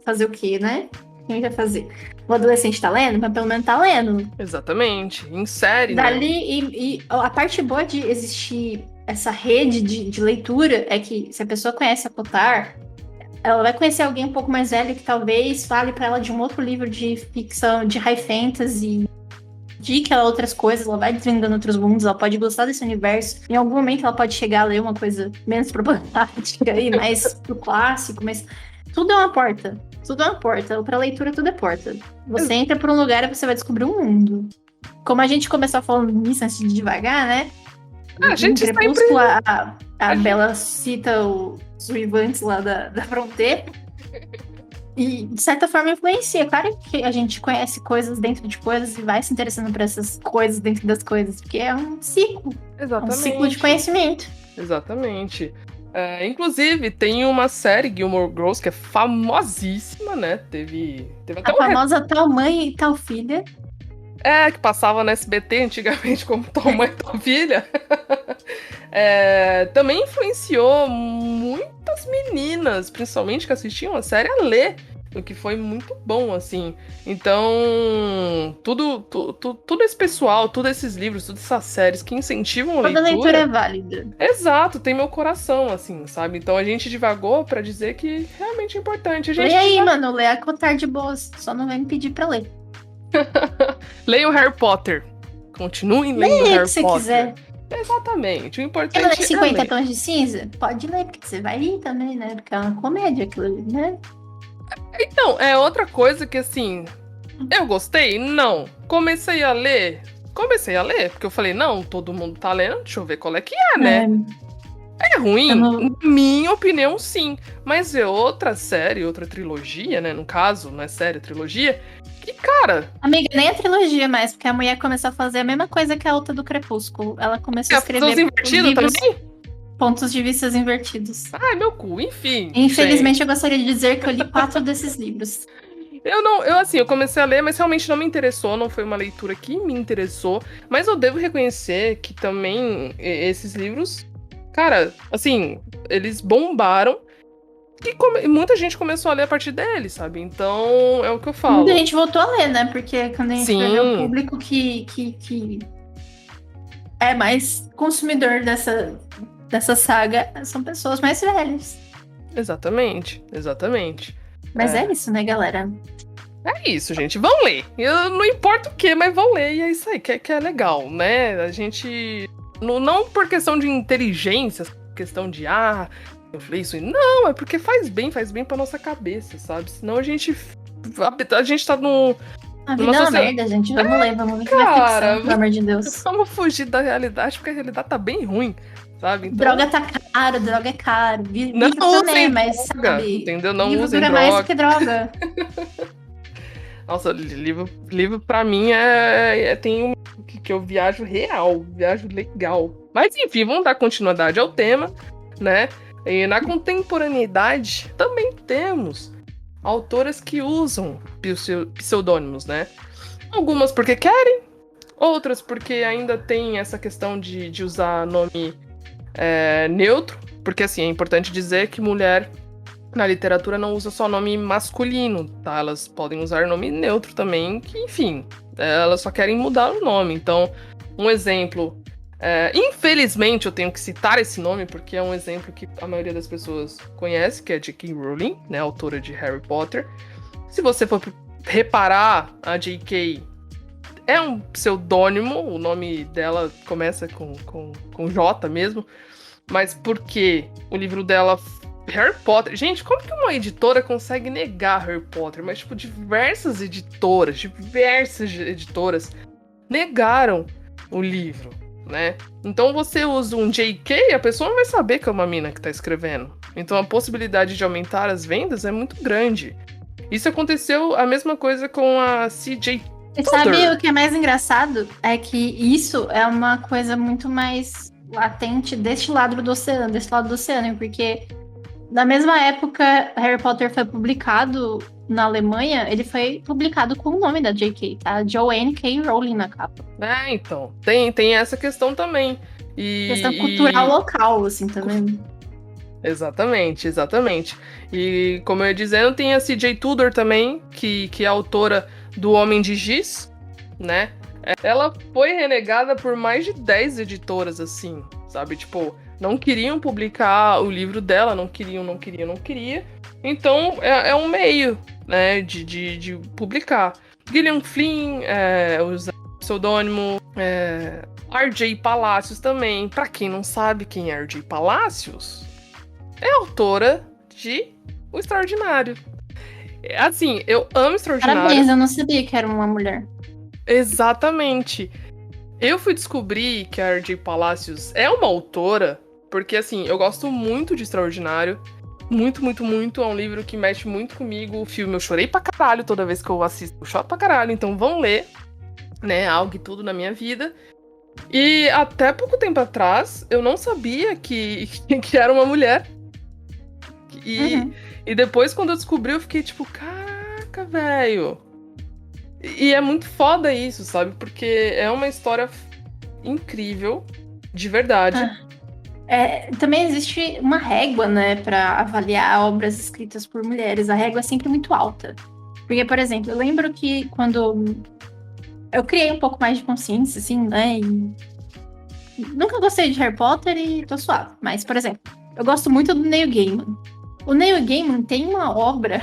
S2: fazer o quê, né? Quem vai fazer? O adolescente tá lendo, mas pelo menos tá lendo.
S1: Exatamente. Insere,
S2: Dali,
S1: né?
S2: E a parte boa de existir essa rede de leitura é que se a pessoa conhece Akotar, ela vai conhecer alguém um pouco mais velho que talvez fale pra ela de um outro livro de ficção, de high fantasy, dica ela outras coisas, ela vai desvendando outros mundos, ela pode gostar desse universo. Em algum momento ela pode chegar a ler uma coisa menos problemática e mais pro clássico, mas tudo é uma porta. Tudo é uma porta. Pra leitura, tudo é porta. Você entra por um lugar e você vai descobrir um mundo. Como a gente começou falando nisso antes de devagar, né?
S1: A gente
S2: Crepúsculo, a Bella cita os vivantes lá da fronteira. E, de certa forma, influencia. Claro que a gente conhece coisas dentro de coisas e vai se interessando por essas coisas dentro das coisas, porque é um ciclo.
S1: Exatamente.
S2: É um ciclo de conhecimento.
S1: Exatamente. Inclusive, tem uma série, Gilmore Girls, que é famosíssima, né? Teve até
S2: a famosa Tal Mãe e Tal Filha.
S1: Que passava na SBT antigamente como Tal Mãe e Tal Filha. Também influenciou muitas meninas, principalmente que assistiam a série, a ler. O que foi muito bom, assim. Então, tudo esse pessoal, todos esses livros, todas essas séries que incentivam a leitura...
S2: Toda leitura é válida.
S1: Exato, tem meu coração, assim, sabe? Então a gente divagou pra dizer que realmente é importante.
S2: Lê aí, mano, lê Akotar de boas. Só não vem me pedir pra ler.
S1: Leia o Harry Potter. Continuem lendo Harry Potter. Se quiser. Exatamente, o importante
S2: é ler 50 tons de cinza? Pode ler, porque você vai rir também, né? Porque é uma comédia aquilo ali, né?
S1: Então, é outra coisa que, assim, eu gostei? Não. Comecei a ler, porque eu falei, não, todo mundo tá lendo, deixa eu ver qual é que é, né? É ruim? Na minha opinião, sim. Mas é outra série, outra trilogia, né? No caso, não é série, é trilogia. Que, cara...
S2: Amiga, nem a trilogia mais, porque a mulher começou a fazer a mesma coisa que a outra do Crepúsculo. Ela começou a escrever
S1: livros,
S2: pontos de vista invertidos.
S1: Ai, meu cu, enfim.
S2: Infelizmente, eu gostaria de dizer que eu li 4 desses livros.
S1: Eu comecei a ler, mas realmente não me interessou, não foi uma leitura que me interessou. Mas eu devo reconhecer que também esses livros, cara, assim, eles bombaram. muita gente começou a ler a partir dele, sabe? Então, é o que eu falo.
S2: Muita gente voltou a ler, né? Porque quando a gente vê o público que é mais consumidor dessa saga, são pessoas mais velhas.
S1: Exatamente.
S2: Mas é isso, né, galera?
S1: É isso, gente. Vão ler. Não importa o que, mas vão ler. E é isso aí, que é legal, né? A gente... Não por questão de inteligência, questão de, eu falei isso. Não, é porque faz bem pra nossa cabeça, sabe? Senão a gente tá no...
S2: A vida é uma merda, gente. Vamos ler, vamos ver que vai ficção, pelo amor de Deus.
S1: Vamos fugir da realidade, porque a realidade tá bem ruim, sabe? Então...
S2: Droga tá caro, droga é caro.
S1: Não
S2: também,
S1: usem
S2: mas
S1: droga,
S2: sabe?
S1: entendeu? Não
S2: livro
S1: usem
S2: dura
S1: droga.
S2: mais do que droga.
S1: Nossa, livro pra mim tem um que eu viajo legal. Mas enfim, vamos dar continuidade ao tema, né? E na contemporaneidade também temos autoras que usam pseudônimos, né? Algumas porque querem, outras porque ainda tem essa questão de usar nome neutro, porque assim, é importante dizer que mulher na literatura não usa só nome masculino, tá? Elas podem usar nome neutro também, que enfim, elas só querem mudar o nome. Então, um exemplo... infelizmente eu tenho que citar esse nome porque é um exemplo que a maioria das pessoas conhece, que é J.K. Rowling, né, autora de Harry Potter. Se você for reparar, a J.K. é um pseudônimo, o nome dela começa com J mesmo, mas porque o livro dela, Harry Potter... Gente, como que uma editora consegue negar Harry Potter? Mas, tipo, diversas editoras negaram o livro, né? Então você usa um JK, a pessoa não vai saber que é uma mina que tá escrevendo. Então a possibilidade de aumentar as vendas é muito grande. Isso aconteceu a mesma coisa com a CJ
S2: E sabe o que é mais engraçado? É que isso é uma coisa muito mais latente deste lado do oceano, porque na mesma época Harry Potter foi publicado na Alemanha, ele foi publicado com o nome da J.K., tá? Joanne K. Rowling na capa.
S1: Então, tem essa questão também.
S2: Questão cultural local, assim, também.
S1: Exatamente. E, como eu ia dizendo, tem a C.J. Tudor também, que é autora do Homem de Giz, né? Ela foi renegada por mais de 10 editoras, assim, sabe? Tipo, não queriam publicar o livro dela, não queriam. Então, é um meio, né, de publicar. Gillian Flynn, usa pseudônimo, R.J. Palacios também. Pra quem não sabe quem é R.J. Palacios, é autora de O Extraordinário. Assim, eu amo Extraordinário.
S2: Parabéns, eu não sabia que era uma mulher.
S1: Exatamente. Eu fui descobrir que a R.J. Palacios é uma autora porque, assim, eu gosto muito de Extraordinário. Muito. É um livro que mexe muito comigo. O filme, eu chorei pra caralho toda vez que eu assisto. Eu choro pra caralho, então vão ler, né? Algo e tudo na minha vida. E até pouco tempo atrás, eu não sabia que era uma mulher. E depois, quando eu descobri, eu fiquei tipo, caraca, velho. E é muito foda isso, sabe? Porque é uma história incrível, de verdade.
S2: Também existe uma régua, né, pra avaliar obras escritas por mulheres. A régua é sempre muito alta. Porque, por exemplo, eu lembro que quando eu criei um pouco mais de consciência, assim, né, e nunca gostei de Harry Potter e tô suave. Mas, por exemplo, eu gosto muito do Neil Gaiman. O Neil Gaiman tem uma obra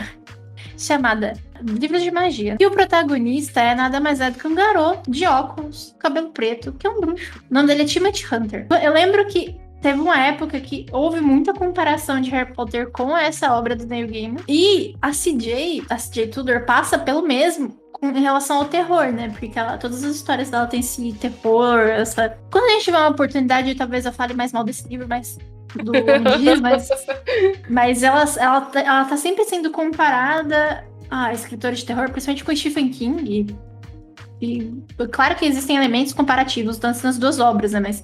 S2: chamada Livros de Magia. E o protagonista é nada mais do que um garoto de óculos, cabelo preto, que é um bruxo. O nome dele é Timothy Hunter. Eu lembro que teve uma época que houve muita comparação de Harry Potter com essa obra do Neil Gaiman. E a CJ Tudor passa pelo mesmo em relação ao terror, né? Porque todas as histórias dela tem esse terror, Quando a gente tiver uma oportunidade, talvez eu fale mais mal desse livro, mas do Homem de Giz, mas ela tá sempre sendo comparada a escritores de terror, principalmente com Stephen King. E claro que existem elementos comparativos nas duas obras, né? Mas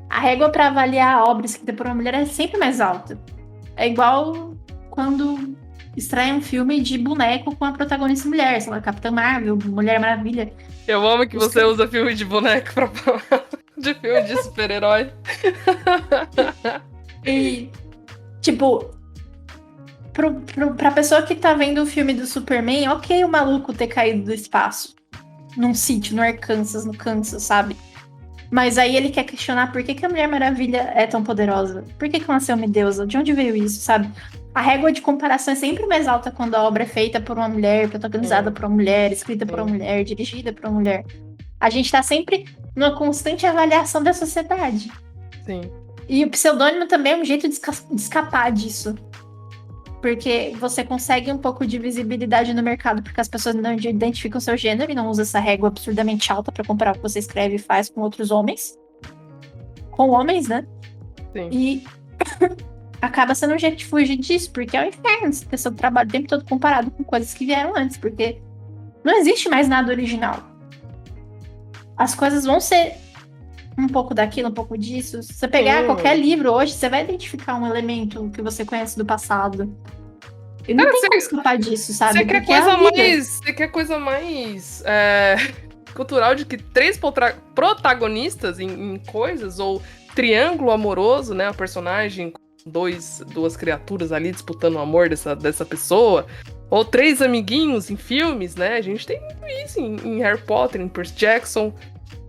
S2: a régua para avaliar a obra escrita por uma mulher é sempre mais alta. É igual quando extrai um filme de boneco com a protagonista mulher, sei lá, Capitã Marvel, Mulher Maravilha.
S1: Eu amo que você usa filme de boneco pra falar de filme de super-herói.
S2: E, tipo, Pra pessoa que tá vendo o filme do Superman, ok o maluco ter caído do espaço. Num sítio, no Arkansas, no Kansas, sabe? Mas aí ele quer questionar por que a Mulher Maravilha é tão poderosa. Por que ela é uma deusa? De onde veio isso, sabe? A régua de comparação é sempre mais alta quando a obra é feita por uma mulher, protagonizada por uma mulher, escrita por uma mulher, dirigida por uma mulher. A gente tá sempre numa constante avaliação da sociedade.
S1: Sim.
S2: E o pseudônimo também é um jeito de escapar disso. Porque você consegue um pouco de visibilidade no mercado, porque as pessoas não identificam o seu gênero e não usam essa régua absurdamente alta pra comparar o que você escreve e faz com outros homens. Com homens, né?
S1: Sim.
S2: E acaba sendo um jeito de fugir disso, porque é o inferno você ter seu trabalho o tempo todo comparado com coisas que vieram antes, porque não existe mais nada original. As coisas vão ser um pouco daquilo, um pouco disso. Se você pegar qualquer livro hoje, você vai identificar um elemento que você conhece do passado. E não tem como escapar disso, sabe?
S1: Você quer coisa mais cultural de que 3 protagonistas em coisas, ou triângulo amoroso, né? O personagem com duas criaturas ali disputando o amor dessa pessoa. Ou 3 amiguinhos em filmes, né? A gente tem muito isso em Harry Potter, em Percy Jackson,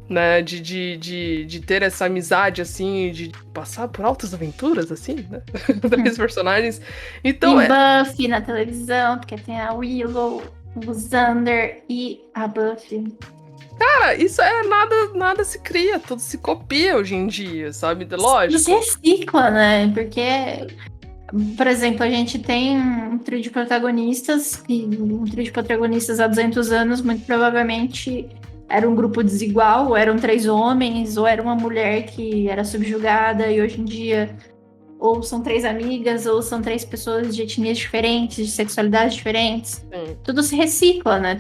S1: né? De ter essa amizade, assim, de passar por altas aventuras, assim, né? Daqueles personagens. Então,
S2: e Buffy na televisão, porque tem a Willow, o Xander e a Buffy.
S1: Cara, isso nada se cria, tudo se copia hoje em dia, sabe? Lógico.
S2: Se recicla, né? Porque, por exemplo, a gente tem um trio de protagonistas, e um trio de protagonistas há 200 anos, muito provavelmente era um grupo desigual, ou eram 3 homens, ou era uma mulher que era subjugada, e hoje em dia ou são 3 amigas, ou são 3 pessoas de etnias diferentes, de sexualidades diferentes.
S1: Sim.
S2: Tudo se recicla, né?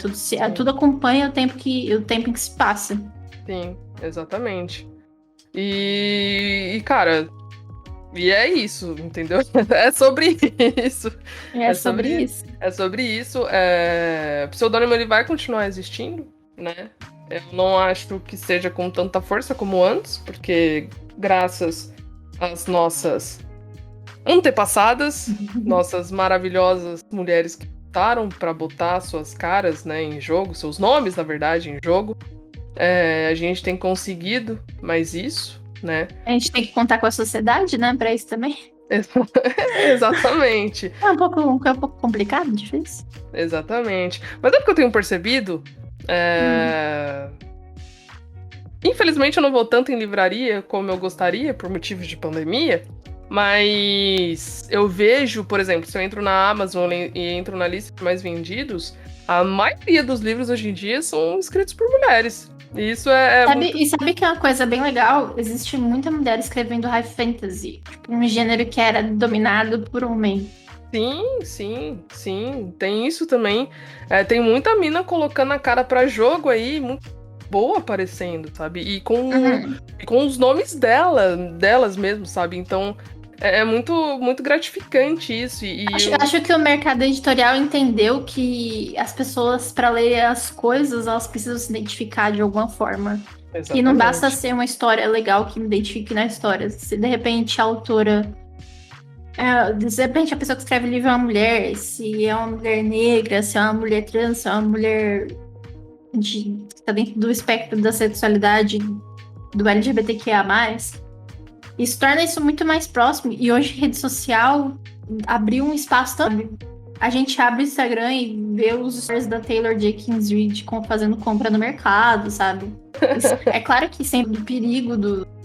S2: Tudo acompanha o tempo em que se passa.
S1: Sim, exatamente. E cara, e é isso, entendeu? É sobre isso.
S2: É sobre isso.
S1: É sobre isso. O pseudônimo ele vai continuar existindo, né? Eu não acho que seja com tanta força como antes, porque graças às nossas antepassadas, nossas maravilhosas mulheres que lutaram para botar suas caras, né, em jogo, seus nomes, na verdade, em jogo, a gente tem conseguido mais isso, né?
S2: A gente tem que contar com a sociedade, né, para isso também.
S1: Exatamente.
S2: É um pouco complicado, difícil.
S1: Exatamente. Mas é porque eu tenho percebido. Infelizmente eu não vou tanto em livraria como eu gostaria, por motivos de pandemia. Mas eu vejo, por exemplo, se eu entro na Amazon e entro na lista de mais vendidos, a maioria dos livros hoje em dia são escritos por mulheres. E isso
S2: sabe que é uma coisa bem legal? Existe muita mulher escrevendo high fantasy, tipo, um gênero que era dominado por homem.
S1: Sim. Tem isso também. Tem muita mina colocando a cara pra jogo aí, muito boa aparecendo, sabe? E com os nomes delas mesmo, sabe? Então é muito, muito gratificante isso.
S2: Acho que o mercado editorial entendeu que as pessoas, para ler as coisas, elas precisam se identificar de alguma forma. Exatamente. E não basta ser uma história legal que me identifique na história. Se de repente a autora... de repente a pessoa que escreve o livro é uma mulher, se é uma mulher negra, se é uma mulher trans, se é uma mulher que está dentro do espectro da sexualidade do LGBTQIA+, isso torna isso muito mais próximo. E hoje rede social abriu um espaço também. A gente abre o Instagram e vê os stories da Taylor Jenkins Reid fazendo compra no mercado, sabe? É claro que sempre o perigo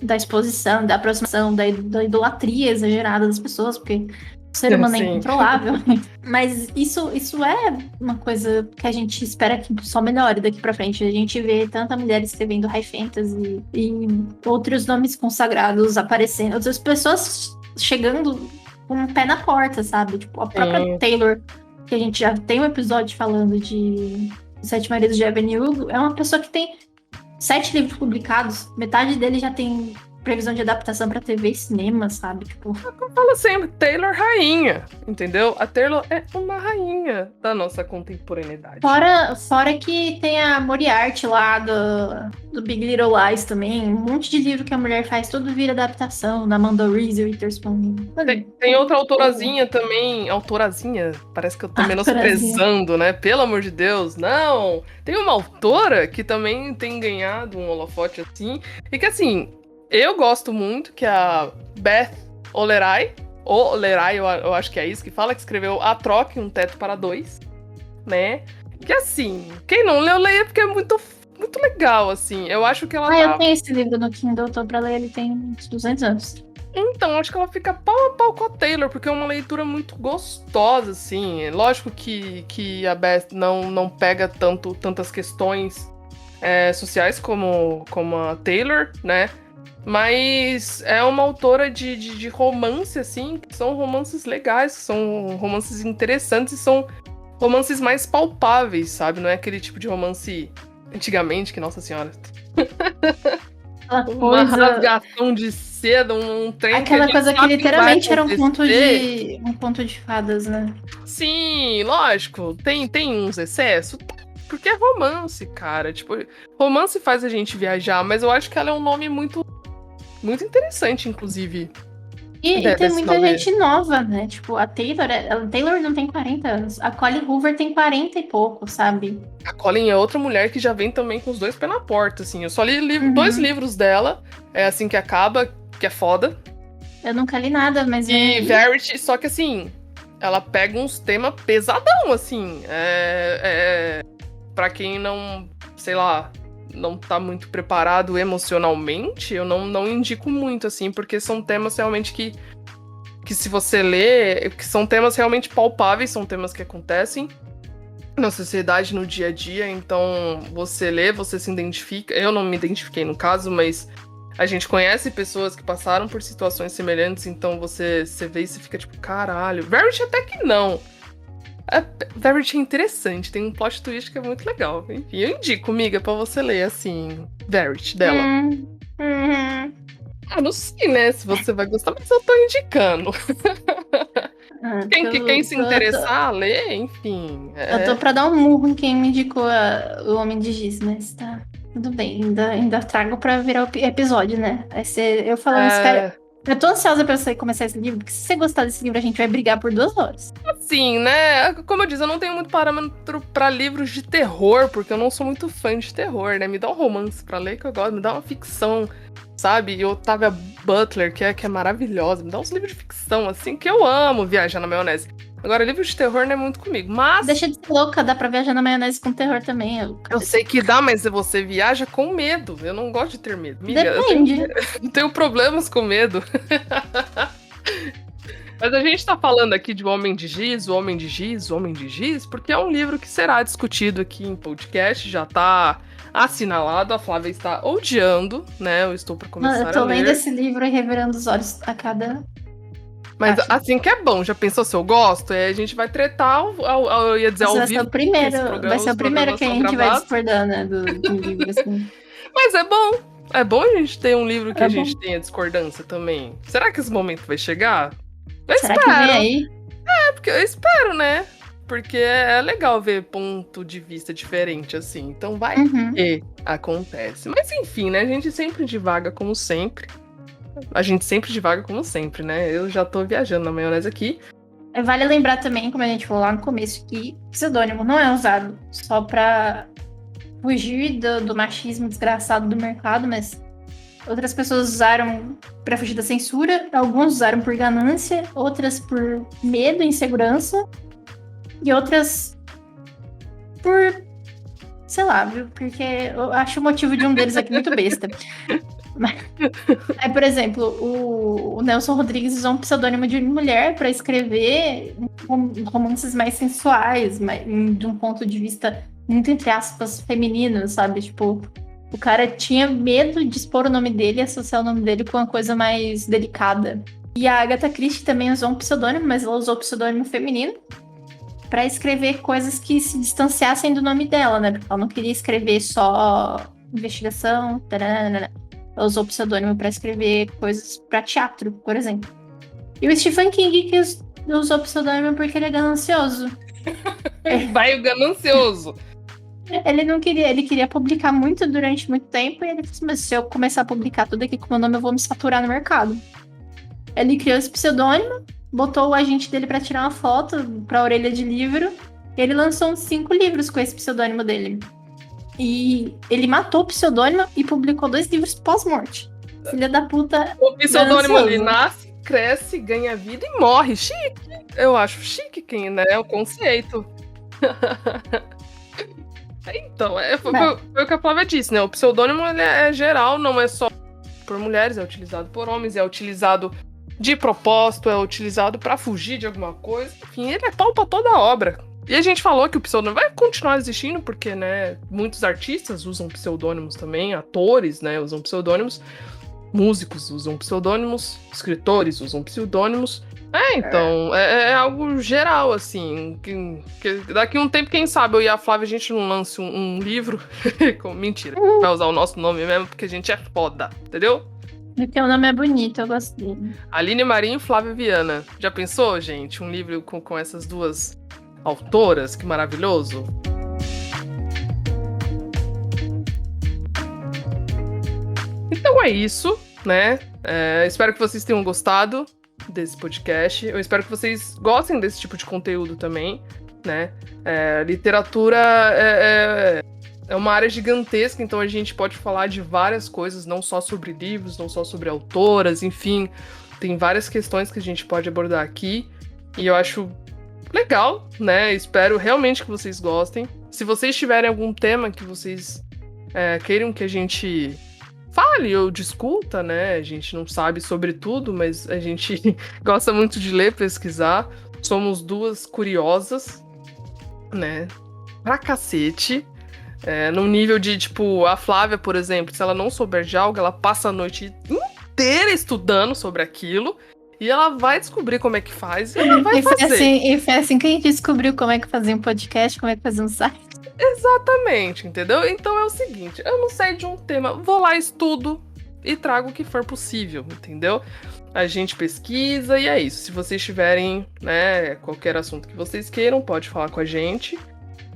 S2: da exposição, da aproximação, da idolatria exagerada das pessoas, porque o ser humano é incontrolável. Mas isso é uma coisa que a gente espera que só melhore daqui pra frente. A gente vê tanta mulher escrevendo high fantasy e outros nomes consagrados aparecendo, outras pessoas chegando com um pé na porta, sabe? Tipo, a própria Taylor, que a gente já tem um episódio falando de Sete Maridos de Evelyn Hugo, é uma pessoa que tem 7 livros publicados, metade dele já tem previsão de adaptação pra TV e cinema, sabe? Tipo,
S1: Eu falo sempre, Taylor rainha, entendeu? A Taylor é uma rainha da nossa contemporaneidade.
S2: fora que tem a Moriarty lá do Big Little Lies também. Um monte de livro que a mulher faz, tudo vira adaptação. Da Amanda Reese e Witherspoon.
S1: Tem outra autorazinha também. Autorazinha? Parece que eu tô menosprezando, né? Pelo amor de Deus, não! Tem uma autora que também tem ganhado um holofote assim. E que assim, eu gosto muito, que é a Beth Olerai. Olerai, eu acho que é isso que fala, que escreveu A Troca, Um Teto para Dois, né? Que assim, quem não leu, leia, porque é muito legal, assim. Eu acho que ela
S2: eu tenho esse livro no Kindle, tô pra ler, ele tem uns 200 anos.
S1: Então, acho que ela fica pau a pau com a Taylor, porque é uma leitura muito gostosa, assim. Lógico que a Beth não pega tantas questões sociais como a Taylor, né? Mas é uma autora de romance, assim, que são romances legais, são romances interessantes e são romances mais palpáveis, sabe? Não é aquele tipo de romance antigamente, que, nossa senhora. Uma rasgação de seda, um trem.
S2: Aquela coisa que literalmente era um conto de fadas, né?
S1: Sim, lógico. Tem uns excessos. Porque é romance, cara. Tipo, romance faz a gente viajar, mas eu acho que ela é um nome muito interessante, inclusive.
S2: E tem muita gente nova, né? Tipo, a Taylor não tem 40 anos. A Colleen Hoover tem 40 e pouco, sabe?
S1: A Colleen é outra mulher que já vem também com os dois pés na porta, assim. Eu só li 2 livros dela. É Assim que Acaba, que é foda.
S2: Eu nunca li nada, mas...
S1: E Verity, só que assim, ela pega uns temas pesadão, assim. Pra quem não, sei lá, não tá muito preparado emocionalmente, eu não indico muito, assim, porque são temas realmente que se você lê, que são temas realmente palpáveis, são temas que acontecem na sociedade, no dia a dia, então você lê, você se identifica. Eu não me identifiquei no caso, mas a gente conhece pessoas que passaram por situações semelhantes, então você vê e você fica tipo, caralho. Verity até que não. Verity é interessante, tem um plot twist que é muito legal. Enfim, eu indico, amiga, pra você ler, assim, Verity dela. Não sei, né, se você vai gostar, mas eu tô indicando. Quem se interessar, lê, enfim.
S2: Eu tô pra dar um murro em quem me indicou o Homem de Giz, mas tá tudo bem, ainda trago pra virar o episódio, né? Vai ser eu falando, espera. Eu tô ansiosa pra você começar esse livro, porque se você gostar desse livro, a gente vai brigar por 2 horas.
S1: Assim, né? Como eu disse, eu não tenho muito parâmetro pra livros de terror, porque eu não sou muito fã de terror, né? Me dá um romance pra ler que eu gosto, me dá uma ficção, sabe? E Octavia Butler, que é maravilhosa, me dá uns livros de ficção, assim, que eu amo viajar na maionese. Agora, livro de terror não é muito comigo, mas...
S2: Deixa de ser louca, dá pra viajar na maionese com terror também.
S1: Eu sei que dá, mas você viaja com medo. Eu não gosto de ter medo. Amiga,
S2: depende.
S1: Eu tenho problemas com medo. Mas a gente tá falando aqui de O Homem de Giz, porque é um livro que será discutido aqui em podcast, já tá assinalado, a Flávia está odiando, né? Eu estou pra começar a ler.
S2: Eu tô lendo esse livro e revirando os olhos a cada...
S1: Mas assim que é bom, já pensou se eu gosto? A gente vai tretar, eu ia dizer ao vivo.
S2: Vai ser o primeiro que a gente vai discordar, né, do livro, assim.
S1: Mas é bom a gente ter um livro que a gente tenha discordância também. Será que esse momento vai chegar?
S2: Será que vem aí?
S1: Porque eu espero, né? Porque é legal ver ponto de vista diferente, assim. Então vai que acontece. Mas enfim, né? A gente sempre divaga como sempre. Né? Eu já tô viajando na maionese aqui.
S2: Vale lembrar também, como a gente falou lá no começo, que pseudônimo não é usado só pra fugir do machismo desgraçado do mercado, mas outras pessoas usaram pra fugir da censura, alguns usaram por ganância, outras por medo e insegurança, e outras por... sei lá, viu? Porque eu acho o motivo de um deles aqui muito besta. Aí, por exemplo, o Nelson Rodrigues usou um pseudônimo de mulher para escrever romances mais sensuais, de um ponto de vista muito, entre aspas, feminino, sabe? Tipo, o cara tinha medo de expor o nome dele e associar o nome dele com uma coisa mais delicada. E a Agatha Christie também usou um pseudônimo, mas ela usou o pseudônimo feminino para escrever coisas que se distanciassem do nome dela, né? Porque ela não queria escrever só investigação, taranana. Ela usou o pseudônimo para escrever coisas para teatro, por exemplo. E o Stephen King que usou o pseudônimo porque ele é ganancioso.
S1: Vai o ganancioso.
S2: Ele não queria, ele queria publicar muito durante muito tempo e ele falou assim, mas se eu começar a publicar tudo aqui com o meu nome, eu vou me saturar no mercado. Ele criou esse pseudônimo, botou o agente dele para tirar uma foto para orelha de livro, e ele lançou uns 5 livros com esse pseudônimo dele. E ele matou o pseudônimo e publicou 2 livros pós-morte. Filha da puta.
S1: O pseudônimo
S2: ganancioso.
S1: ele nasce, cresce, ganha vida e morre. Chique. Eu acho chique quem, né? É o conceito. Então, foi o que a Flávia disse, né? O pseudônimo ele é geral, não é só por mulheres, é utilizado por homens, é utilizado de propósito, é utilizado pra fugir de alguma coisa. Enfim, ele é pau pra toda a obra. E a gente falou que o pseudônimo vai continuar existindo, porque, né, muitos artistas usam pseudônimos também, atores, né, usam pseudônimos, músicos usam pseudônimos, escritores usam pseudônimos. Então, é algo geral, assim, que daqui a um tempo, quem sabe, eu e a Flávia, a gente não lance um livro, mentira, vai usar o nosso nome mesmo, porque a gente é foda, entendeu?
S2: Porque o nome é bonito, eu gosto dele.
S1: Aline Marinho e Flávia Viana. Já pensou, gente? Um livro com essas duas autoras? Que maravilhoso. Então é isso, né? Espero que vocês tenham gostado desse podcast. Eu espero que vocês gostem desse tipo de conteúdo também, né? Literatura é uma área gigantesca, então a gente pode falar de várias coisas, não só sobre livros, não só sobre autoras, enfim, tem várias questões que a gente pode abordar aqui, e eu acho legal, né? Espero realmente que vocês gostem. Se vocês tiverem algum tema que vocês queiram que a gente fale ou discuta, né? A gente não sabe sobre tudo, mas a gente gosta muito de ler, pesquisar. Somos duas curiosas, né? Pra cacete. Num nível de, tipo, a Flávia, por exemplo, se ela não souber de algo, ela passa a noite inteira estudando sobre aquilo e ela vai descobrir como é que faz e ela vai fazer.
S2: E foi assim que a gente descobriu como é que fazia um podcast, como é que fazia um site.
S1: Exatamente, entendeu? Então é o seguinte, eu não sei de um tema, vou lá, estudo e trago o que for possível, entendeu? A gente pesquisa e é isso. Se vocês tiverem, né, qualquer assunto que vocês queiram, pode falar com a gente.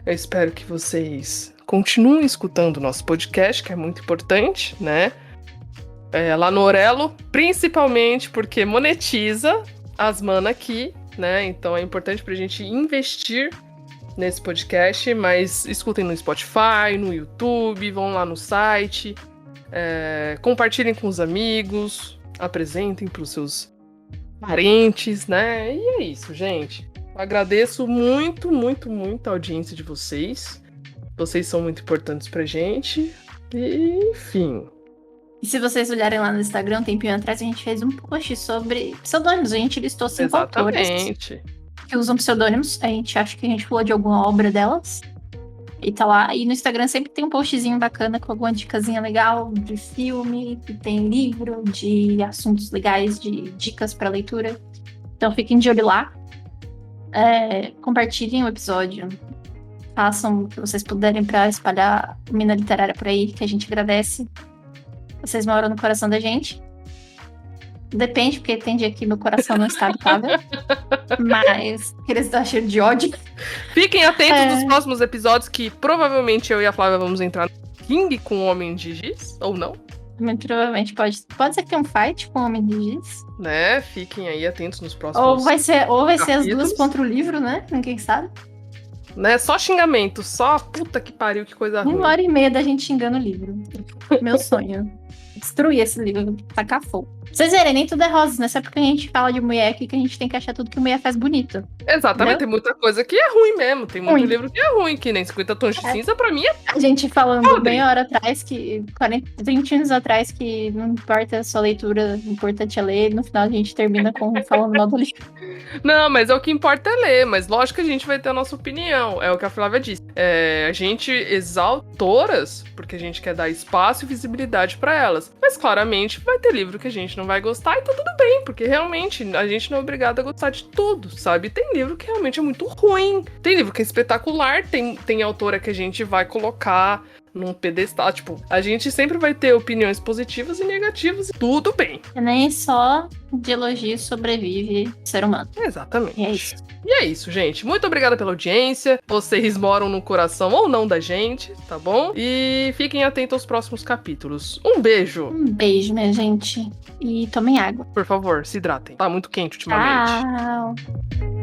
S1: Eu espero que vocês continuem escutando o nosso podcast, que é muito importante, né? Lá no Orelo, principalmente porque monetiza as mana aqui, né? Então é importante pra gente investir nesse podcast, mas escutem no Spotify, no YouTube, vão lá no site, compartilhem com os amigos, apresentem pros seus parentes, né? E é isso, gente. Agradeço muito, muito, muito a audiência de vocês. Vocês são muito importantes pra gente. E, enfim.
S2: E se vocês olharem lá no Instagram, um tempinho atrás, a gente fez um post sobre pseudônimos. A gente listou 5 autoras que usam pseudônimos. A gente acha que a gente falou de alguma obra delas. E tá lá. E no Instagram sempre tem um postzinho bacana com alguma dicasinha legal de filme, que tem livro, de assuntos legais, de dicas pra leitura. Então fiquem de olho lá. Compartilhem o episódio. Façam o que vocês puderem pra espalhar a Mina Literária por aí, que a gente agradece. Vocês moram no coração da gente. Depende, porque tem dia que meu coração não está habitável. Mas eles dão cheiro de ódio.
S1: Fiquem atentos nos próximos episódios, que provavelmente eu e a Flávia vamos entrar no ringue com o Homem de Giz, ou não?
S2: Muito provavelmente pode ser que tenha um fight com o Homem de Giz.
S1: Né? Fiquem aí atentos nos próximos
S2: Ou vai ser as duas contra o livro, né? Ninguém sabe.
S1: Né? Só xingamento, só puta que pariu, que coisa ruim.
S2: 1h30 da gente xingando o livro. Meu sonho. Destruir esse livro, tacar fogo. Vocês verem, nem tudo é rosas, né? Só porque a gente fala de mulher aqui que a gente tem que achar tudo que mulher faz bonito.
S1: Exatamente,
S2: entendeu?
S1: Tem muita coisa que é ruim mesmo. Tem muito livro que é ruim, que nem 50 Tons de Cinza, pra mim
S2: A gente falando meia hora atrás, 30 anos atrás, que não importa a sua leitura, o importante é ler. No final a gente termina falando mal do livro.
S1: Não, mas o que importa é ler. Mas lógico que a gente vai ter a nossa opinião. É o que a Flávia disse. A gente exalta autoras porque a gente quer dar espaço e visibilidade pra elas. Mas claramente vai ter livro que a gente não vai gostar e tá tudo bem, porque realmente a gente não é obrigado a gostar de tudo, sabe? Tem livro que realmente é muito ruim. Tem livro que é espetacular, tem autora que a gente vai colocar num pedestal. Tipo, a gente sempre vai ter opiniões positivas e negativas. Tudo bem.
S2: E nem só de elogios sobrevive o ser humano.
S1: Exatamente.
S2: E é isso.
S1: E é isso, gente. Muito obrigada pela audiência. Vocês moram no coração ou não da gente, tá bom? E fiquem atentos aos próximos capítulos. Um beijo.
S2: Um beijo, minha gente. E tomem água.
S1: Por favor, se hidratem. Tá muito quente ultimamente.
S2: Tchau.